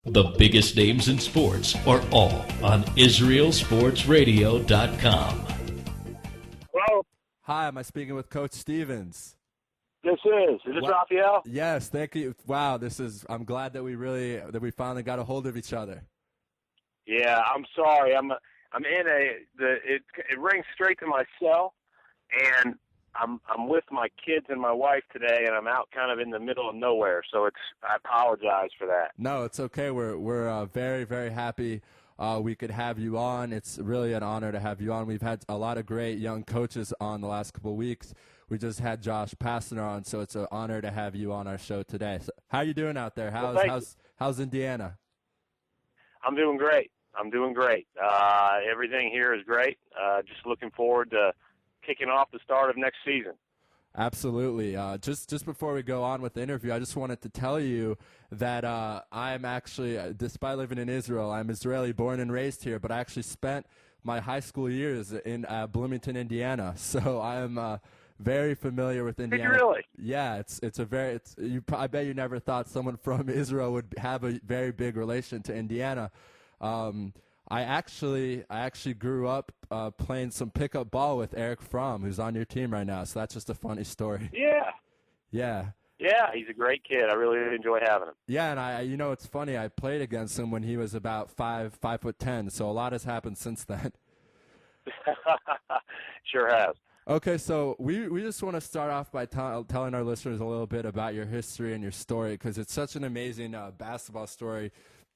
The biggest names in sports are all on IsraelSportsRadio.com. Hello? Hi, am I speaking with Coach Stevens? This is. Is this Raphael? Yes, thank you. Wow, I'm glad that we finally got a hold of each other. Yeah, I'm sorry. I'm in it rings straight to my cell, and I'm with my kids and my wife today, and I'm out kind of in the middle of nowhere. So I apologize for that. No, it's okay. We're very, very happy we could have you on. It's really an honor to have you on. We've had a lot of great young coaches on the last couple of weeks. We just had Josh Pastner on, so it's an honor to have you on our show today. So how are you doing out there? How's Indiana? I'm doing great. Everything here is great. Just looking forward to kicking off the start of next season. Absolutely. Just before we go on with the interview, I just wanted to tell you that I'm actually, despite living in Israel, I'm Israeli, born and raised here, but I actually spent my high school years in Bloomington, Indiana. So I'm very familiar with Indiana. Did you really? Yeah, I bet you never thought someone from Israel would have a very big relation to Indiana. I actually grew up playing some pickup ball with Eric Fromm, who's on your team right now. So that's just a funny story. Yeah. Yeah. Yeah, he's a great kid. I really enjoy having him. Yeah, and it's funny. I played against him when he was about 5'10". So a lot has happened since then. Sure has. Okay, so we just want to start off by telling our listeners a little bit about your history and your story, because it's such an amazing basketball story.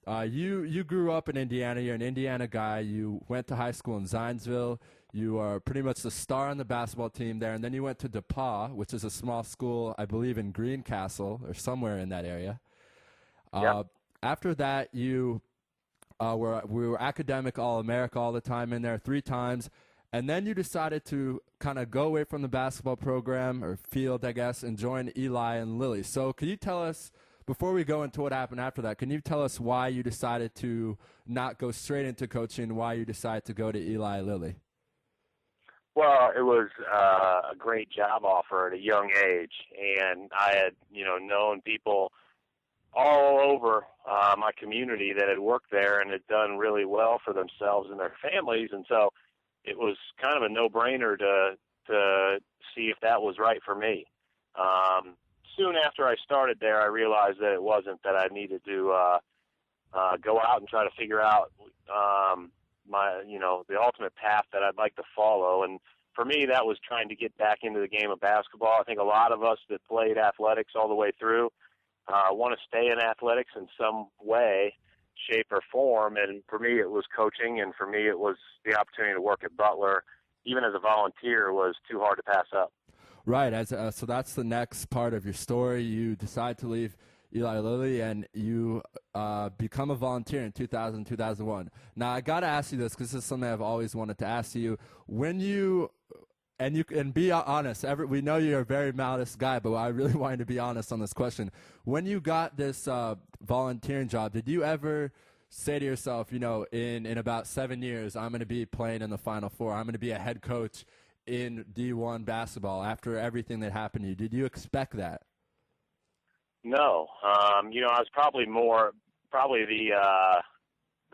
You grew up in Indiana. You're an Indiana guy. You went to high school in Zionsville. You are pretty much the star on the basketball team there. And then you went to DePauw, which is a small school, I believe, in Greencastle or somewhere in that area. Yep. After that, we were academic All-America all the time in there 3 times. And then you decided to kind of go away from the basketball program or field, I guess, and join Eli and Lilly. So could you tell us, before we go into what happened after that, can you tell us why you decided to not go straight into coaching, why you decided to go to Eli Lilly? Well, it was a great job offer at a young age, and I had, known people all over my community that had worked there and had done really well for themselves and their families, and so it was kind of a no-brainer to see if that was right for me. Soon after I started there, I realized that it wasn't, that I needed to go out and try to figure out the ultimate path that I'd like to follow. And for me, that was trying to get back into the game of basketball. I think a lot of us that played athletics all the way through want to stay in athletics in some way, shape, or form. And for me, it was coaching, and for me, it was the opportunity to work at Butler, even as a volunteer, was too hard to pass up. Right. So that's the next part of your story. You decide to leave Eli Lilly, and you become a volunteer in 2000, 2001. Now, I got to ask you this, because this is something I've always wanted to ask you. When you can be honest, we know you're a very modest guy, but I really wanted to be honest on this question. When you got this volunteering job, did you ever say to yourself, in about 7 years, I'm going to be playing in the Final Four, I'm going to be a head coach in D1 basketball after everything that happened to you? Did you expect that? No. I was probably the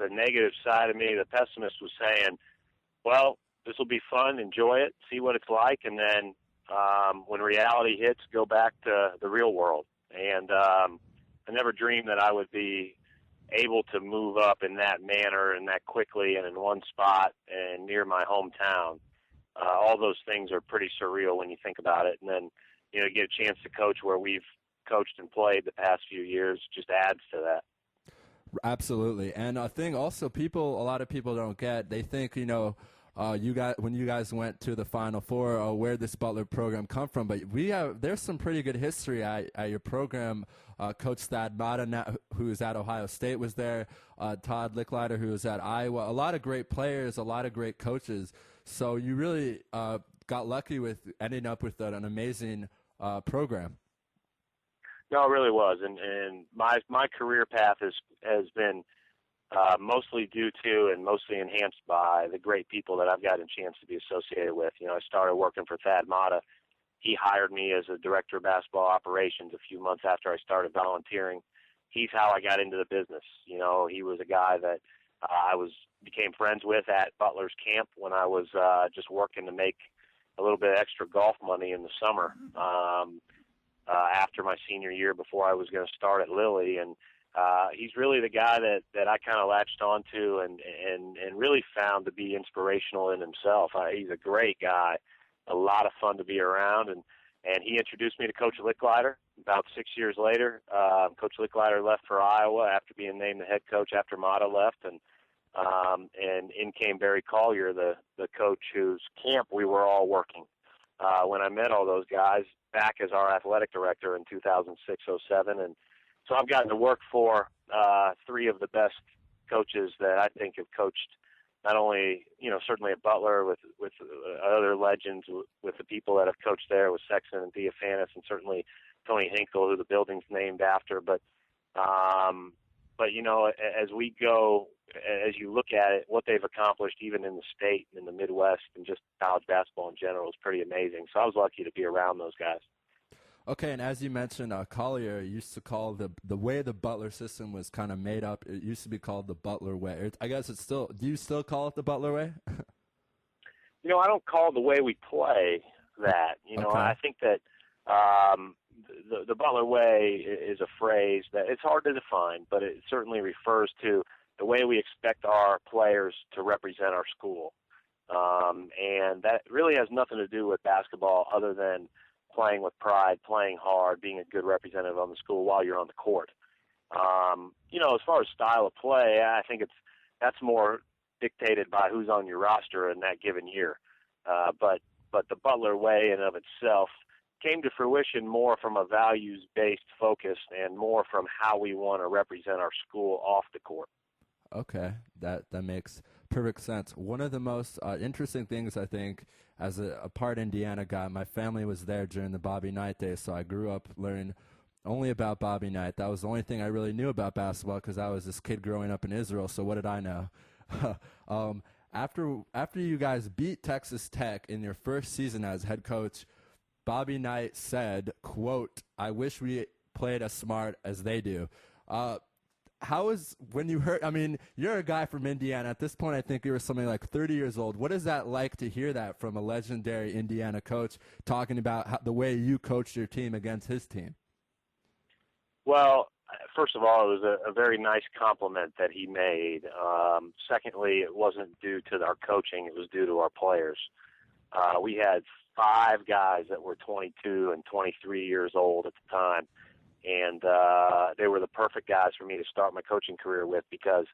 negative side of me, the pessimist, was saying, well, this will be fun, enjoy it, see what it's like, and then when reality hits, go back to the real world. And I never dreamed that I would be able to move up in that manner and that quickly and in one spot and near my hometown. All those things are pretty surreal when you think about it. And then, get a chance to coach where we've coached and played the past few years just adds to that. Absolutely. And a thing also a lot of people don't get, they think, when you guys went to the Final Four, where this Butler program come from, but there's some pretty good history at your program. Coach Thad Matta, who's at Ohio State, was there. Todd Licklider, who was at Iowa. A lot of great players, a lot of great coaches. So you really got lucky with ending up with an amazing program. No, it really was, and my career path has been mostly due to and mostly enhanced by the great people that I've gotten a chance to be associated with. I started working for Thad Matta. He hired me as a director of basketball operations a few months after I started volunteering. he's how I got into the business. You know, he was a guy that became friends with at Butler's camp when I was just working to make a little bit of extra golf money in the summer after my senior year before I was going to start at Lilly. And he's really the guy that I kind of latched onto and really found to be inspirational in himself. He's a great guy, a lot of fun to be around, and he introduced me to Coach Licklider. About 6 years later, Coach Licklider left for Iowa after being named the head coach after Mata left, and in came Barry Collier, the coach whose camp we were all working when I met all those guys back as our athletic director in 2006-07. And so I've gotten to work for three of the best coaches that I think have coached not only, you know, certainly at Butler with other legends, with the people that have coached there, with Sexton and Diaphantis, and certainly Tony Hinkle, who the building's named after. But you know, as we go, as you look at it, what they've accomplished even in the state and in the Midwest and just college basketball in general is pretty amazing. So I was lucky to be around those guys. Okay, and as you mentioned, Collier used to call the way the Butler system was kind of made up, it used to be called the Butler way. I guess it's still, do you still call it the Butler way? You know, I don't call it the way we play that. You know, okay. I think that the Butler way is a phrase that it's hard to define, but it certainly refers to the way we expect our players to represent our school. And that really has nothing to do with basketball other than playing with pride, playing hard, being a good representative on the school while you're on the court. You know, as far as style of play, I think that's more dictated by who's on your roster in that given year. But the Butler way in of itself came to fruition more from a values-based focus and more from how we want to represent our school off the court. Okay, that makes perfect sense. One of the most interesting things, I think, as a part Indiana guy, my family was there during the Bobby Knight days, so I grew up learning only about Bobby Knight. That was the only thing I really knew about basketball because I was this kid growing up in Israel, so what did I know? After you guys beat Texas Tech in your first season as head coach, Bobby Knight said, quote, "I wish we played as smart as they do." How is, when you heard, I mean, you're a guy from Indiana. At this point, I think you were something like 30 years old. What is that like to hear that from a legendary Indiana coach talking about the way you coached your team against his team? Well, first of all, it was a very nice compliment that he made. Secondly, it wasn't due to our coaching. It was due to our players. We had 5 guys that were 22 and 23 years old at the time. And they were the perfect guys for me to start my coaching career with because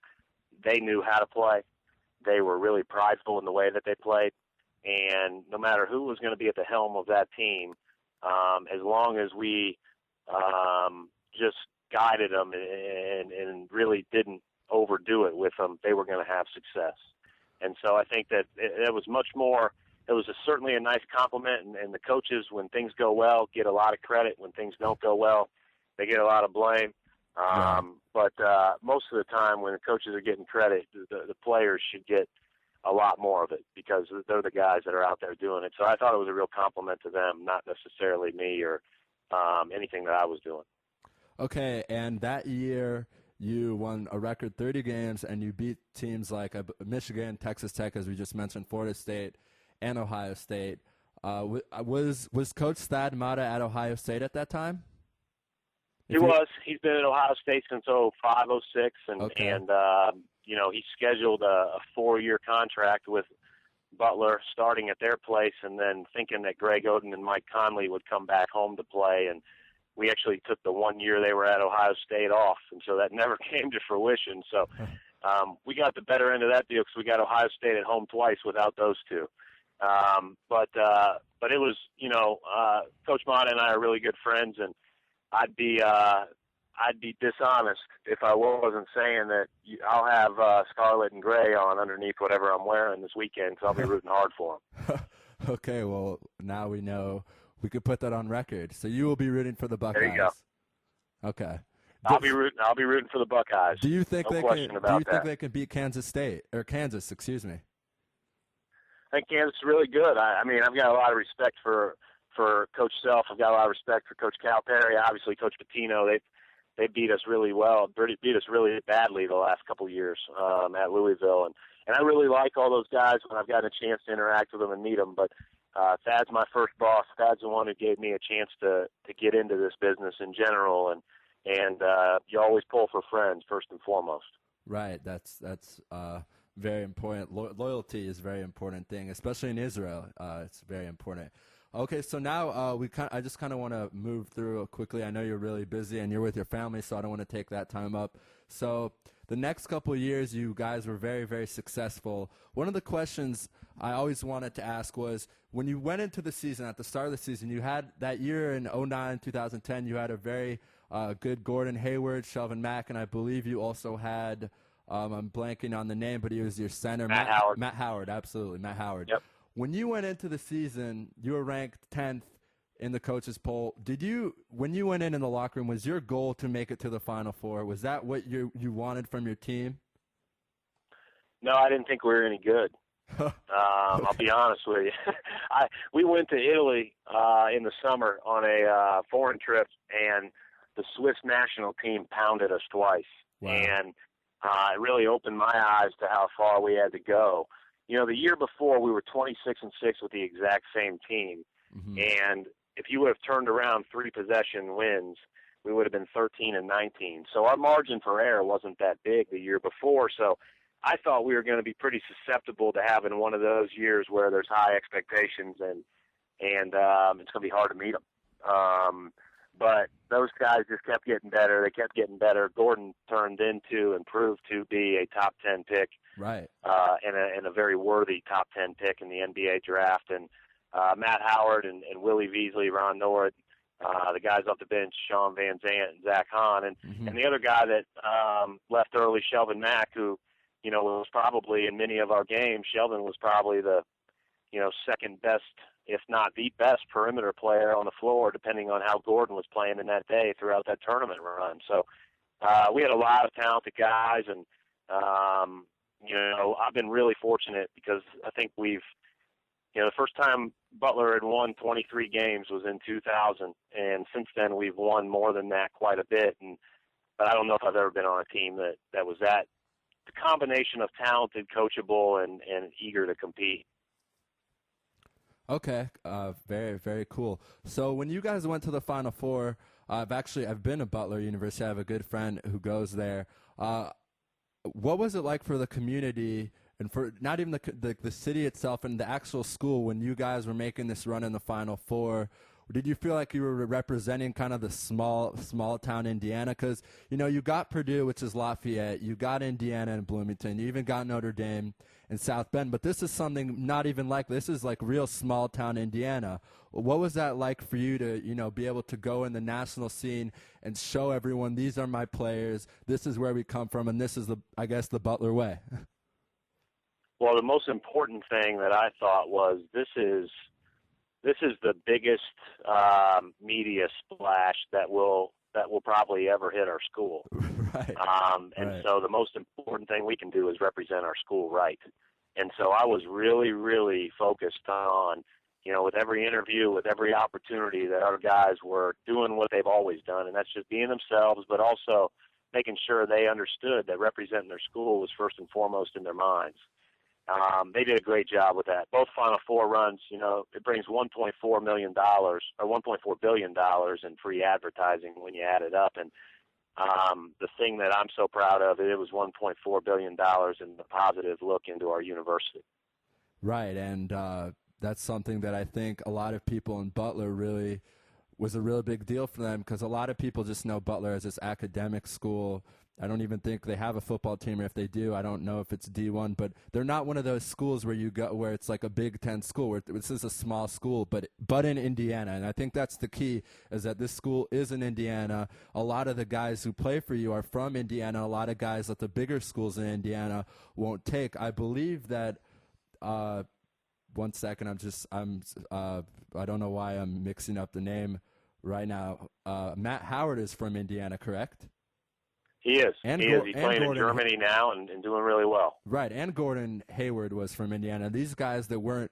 they knew how to play. They were really prideful in the way that they played. And no matter who was going to be at the helm of that team, as long as we just guided them and really didn't overdo it with them, they were going to have success. And so I think that it was much more, it was certainly a nice compliment. And the coaches, when things go well, get a lot of credit. When things don't go well, they get a lot of blame. But most of the time when the coaches are getting credit, the players should get a lot more of it because they're the guys that are out there doing it. So I thought it was a real compliment to them, not necessarily me or anything that I was doing. Okay, and that year you won a record 30 games and you beat teams like Michigan, Texas Tech, as we just mentioned, Florida State, and Ohio State. Was Coach Thad Matta at Ohio State at that time? He was. He's been at Ohio State since 05, 06, and you know, he scheduled a 4-year contract with Butler starting at their place and then thinking that Greg Oden and Mike Conley would come back home to play. And we actually took the 1 year they were at Ohio State off, and so that never came to fruition. So we got the better end of that deal because we got Ohio State at home twice without those two. But it was, you know, Coach Mata and I are really good friends, and I'd be dishonest if I wasn't saying that I'll have scarlet and gray on underneath whatever I'm wearing this weekend because I'll be rooting hard for them. Okay, well, now we know we could put that on record. So you will be rooting for the Buckeyes. There you go. Okay. I'll be rooting for the Buckeyes. Do you think no they question can? About do you that. think they can beat Kansas State or Kansas? Excuse me. I think Kansas is really good. I mean, I've got a lot of respect for Coach Self. I've got a lot of respect for Coach Calipari. Obviously, Coach Pitino. they beat us really well, beat us really badly the last couple of years at Louisville. And I really like all those guys when I've gotten a chance to interact with them and meet them. But Thad's my first boss. Thad's the one who gave me a chance to get into this business in general. And you always pull for friends first and foremost. Right. That's very important. Loyalty is a very important thing, especially in Israel. It's very important. Okay, so now I just kind of want to move through quickly. I know you're really busy and you're with your family, so I don't want to take that time up. So the next couple of years, you guys were very, very successful. One of the questions I always wanted to ask was, when you went into the season, at the start of the season, you had that year in 2009, 2010, you had a very good Gordon Hayward, Shelvin Mack, and I believe you also had, I'm blanking on the name, but he was your center. Matt Howard. Matt Howard, absolutely, Matt Howard. Yep. When you went into the season, you were ranked 10th in the coaches poll. When you went in the locker room, was your goal to make it to the Final Four? Was that what you wanted from your team? No, I didn't think we were any good. I'll be honest with you. We went to Italy in the summer on a foreign trip, and the Swiss national team pounded us twice. Wow. And it really opened my eyes to how far we had to go. You know, the year before we were 26-6 with the exact same team, and if you would have turned around 3 possession wins, we would have been 13-19. So our margin for error wasn't that big the year before. So I thought we were going to be pretty susceptible to having one of those years where there's high expectations and it's going to be hard to meet them. But those guys just kept getting better. They kept getting better. Gordon turned into and proved to be a top 10 pick. Right. And a very worthy top 10 pick in the NBA draft. And Matt Howard and Willie Veasley, Ron Nord, the guys off the bench, Sean Van Zandt and Zach Hahn. And the other guy that left early, Shelvin Mack, who, you know, was probably in many of our games, Shelvin was probably the, you know, second best, if not the best perimeter player on the floor, depending on how Gordon was playing in that day throughout that tournament run. So we had a lot of talented guys, and, you know, I've been really fortunate because I think we've, you know, the first time Butler had won 23 games was in 2000, and since then we've won more than that quite a bit. But I don't know if I've ever been on a team that was that, the combination of talented, coachable, and eager to compete. Okay, very, very cool. So when you guys went to the Final Four, I've been to Butler University. I have a good friend who goes there. What was it like for the community and for not even the city itself and the actual school when you guys were making this run in the Final Four? Did you feel like you were representing kind of the small town Indiana? Because, you know, you got Purdue, which is Lafayette. You got Indiana and Bloomington. You even got Notre Dame and South Bend. But this is something not even like this is like real small town Indiana. What was that like for you to, you know, be able to go in the national scene and show everyone these are my players, this is where we come from, and this is the Butler way? Well, the most important thing that I thought was this is the biggest media splash that will probably ever hit our school. Right. So the most important thing we can do is represent our school right. And so I was really, really focused on, you know, with every interview, with every opportunity that our guys were doing what they've always done, and that's just being themselves, but also making sure they understood that representing their school was first and foremost in their minds. They did a great job with that. Both Final Four runs, you know, it brings $1.4 million or $1.4 billion in free advertising when you add it up. And the thing that I'm so proud of, it was $1.4 billion in the positive look into our university. Right, and that's something that I think a lot of people in Butler really was a real big deal for them, because a lot of people just know Butler as this academic school. I don't even think they have a football team, or if they do, I don't know if it's D1, but they're not one of those schools where you go where it's like a Big Ten school, where this is a small school, but in Indiana. And I think that's the key, is that this school is in Indiana. A lot of the guys who play for you are from Indiana. A lot of guys that the bigger schools in Indiana won't take. I believe that, 1 second, I don't know why I'm mixing up the name right now. Matt Howard is from Indiana, correct? He is. He's playing in Germany now and doing really well. Right, and Gordon Hayward was from Indiana. These guys weren't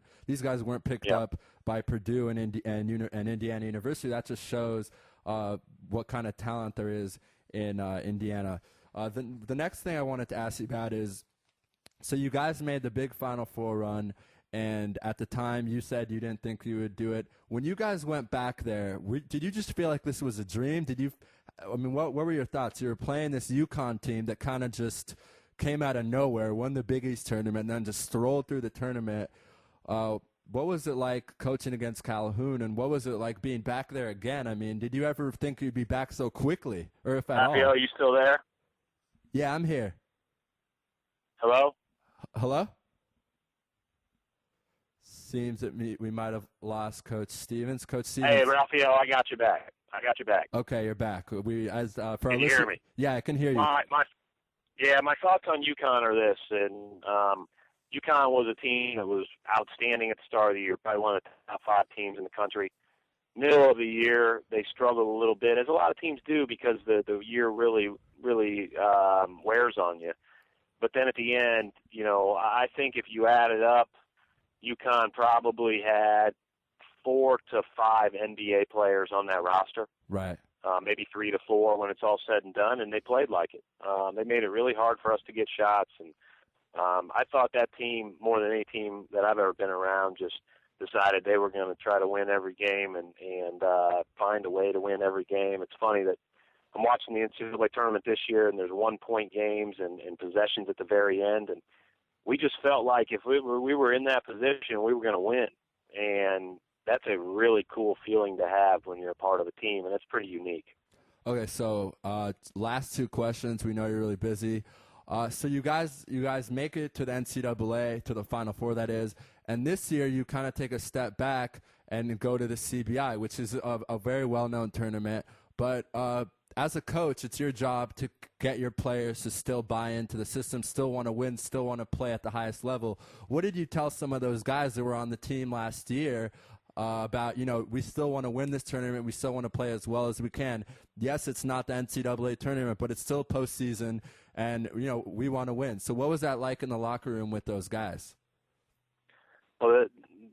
picked up by Purdue and Indiana University. That just shows what kind of talent there is in Indiana. The next thing I wanted to ask you about is, so you guys made the big Final Four run, and at the time you said you didn't think you would do it. When you guys went back there, did you just feel like this was a dream? What were your thoughts? You were playing this UConn team that kind of just came out of nowhere, won the Big East tournament, and then just strolled through the tournament. What was it like coaching against Calhoun, and what was it like being back there again? I mean, did you ever think you'd be back so quickly, or if at all? Are you still there? Yeah, I'm here. Hello? Hello? Seems that we might have lost Coach Stevens. Coach Stevens. Hey, Raphael, I got you back. Okay, you're back. For our can you hear me? Yeah, I can hear you. My thoughts on UConn are this, and UConn was a team that was outstanding at the start of the year, probably one of the top 5 teams in the country. Middle of the year, they struggled a little bit, as a lot of teams do, because the year really wears on you. But then at the end, I think if you add it up, UConn probably had 4 to 5 NBA players on that roster. Right. Maybe 3 to 4 when it's all said and done, and they played like it. They made it really hard for us to get shots, and I thought that team, more than any team that I've ever been around, just decided they were going to try to win every game and find a way to win every game. It's funny that I'm watching the NCAA tournament this year, and there's 1-point games and possessions at the very end, and we just felt like if we were in that position, we were going to win. And that's a really cool feeling to have when you're a part of a team, and that's pretty unique. Okay, so last 2 questions. We know you're really busy. So you guys make it to the NCAA, to the Final Four, that is, and this year you kind of take a step back and go to the CBI, which is a very well-known tournament. But as a coach, it's your job to get your players to still buy into the system, still want to win, still want to play at the highest level. What did you tell some of those guys that were on the team last year about, we still want to win this tournament, we still want to play as well as we can? Yes, it's not the NCAA tournament, but it's still postseason, and, we want to win. So what was that like in the locker room with those guys? Well,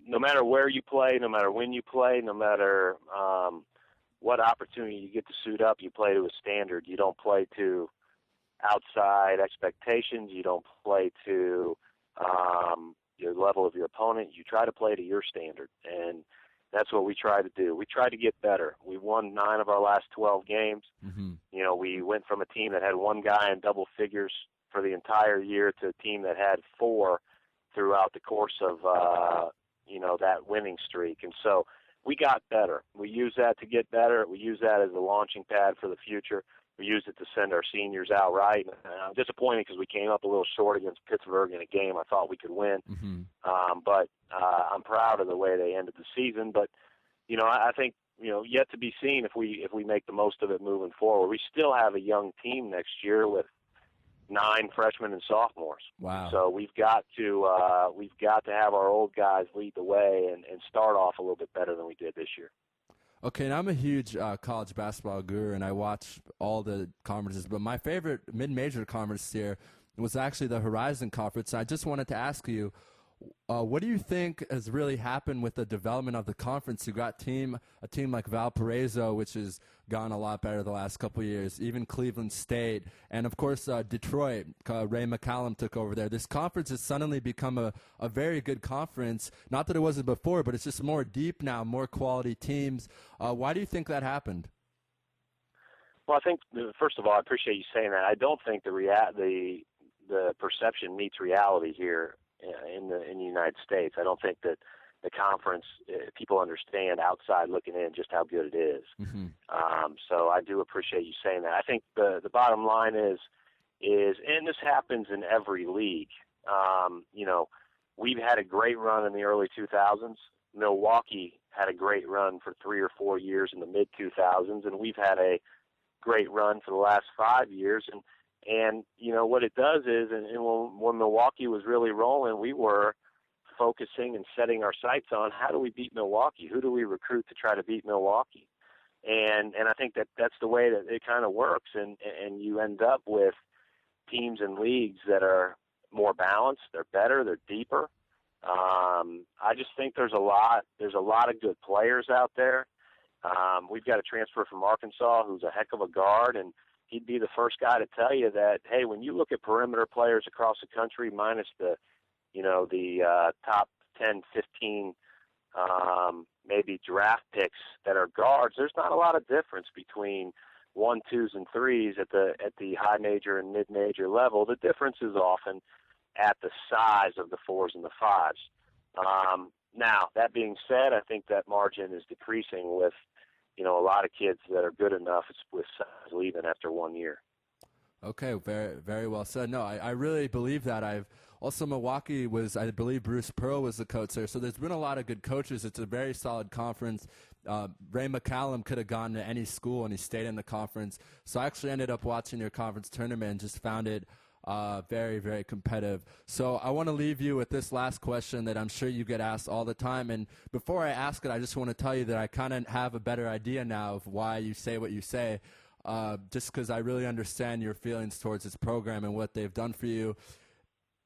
no matter where you play, no matter when you play, no matter what opportunity you get to suit up, you play to a standard. You don't play to outside expectations. You don't play to your level of your opponent. You try to play to your standard, and that's what we try to do. We try to get better. We won 9 of our last 12 games. Mm-hmm. We went from a team that had 1 guy in double figures for the entire year to a team that had 4 throughout the course of that winning streak. And so we got better. We use that to get better. We use that as a launching pad for the future. We use it to send our seniors out right. And I'm disappointed because we came up a little short against Pittsburgh in a game I thought we could win. Mm-hmm. But I'm proud of the way they ended the season. But, I think, yet to be seen if we make the most of it moving forward. We still have a young team next year with 9 freshmen and sophomores. Wow. So we've got to have our old guys lead the way and start off a little bit better than we did this year. Okay, and I'm a huge college basketball guru, and I watch all the conferences, but my favorite mid-major conference here was actually the Horizon Conference. I just wanted to ask you, what do you think has really happened with the development of the conference? You got a team like Valparaiso, which has gone a lot better the last couple of years, even Cleveland State, and of course Detroit. Ray McCallum took over there. This conference has suddenly become a very good conference. Not that it wasn't before, but it's just more deep now, more quality teams. Why do you think that happened? Well, I think, first of all, I appreciate you saying that. I don't think the perception meets reality here in the United States. I don't think that the conference, people understand outside looking in just how good it is. Mm-hmm. So I do appreciate you saying that. I think the bottom line is, and this happens in every league. We've had a great run in the early 2000s. Milwaukee had a great run for 3 or 4 years in the mid 2000s, and we've had a great run for the last 5 years. And what it does is, and when Milwaukee was really rolling, we were focusing and setting our sights on how do we beat Milwaukee? Who do we recruit to try to beat Milwaukee? And I think that's the way that it kind of works. And you end up with teams and leagues that are more balanced, they're better, they're deeper. I just think there's a lot of good players out there. We've got a transfer from Arkansas who's a heck of a guard, and he'd be the first guy to tell you that, hey, when you look at perimeter players across the country, minus the top 10, 15, maybe draft picks that are guards, there's not a lot of difference between 1, 2s, and 3s at the high major and mid major level. The difference is often at the size of the 4s and the 5s. Now, that being said, I think that margin is decreasing with, a lot of kids that are good enough with size leaving after 1 year. Okay, very, very well said. No, I really believe that. Milwaukee I believe Bruce Pearl was the coach there. So there's been a lot of good coaches. It's a very solid conference. Ray McCallum could have gone to any school and he stayed in the conference. So I actually ended up watching your conference tournament and just found it very, very competitive. So I want to leave you with this last question that I'm sure you get asked all the time. And before I ask it, I just want to tell you that I kind of have a better idea now of why you say what you say, just because I really understand your feelings towards this program and what they've done for you.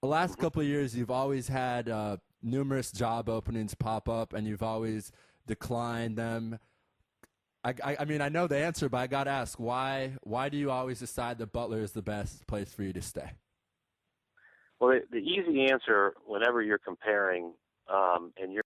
The last couple of years, you've always had numerous job openings pop up, and you've always declined them. I mean, I know the answer, but I got to ask, why do you always decide that Butler is the best place for you to stay? Well, the easy answer whenever you're comparing and you're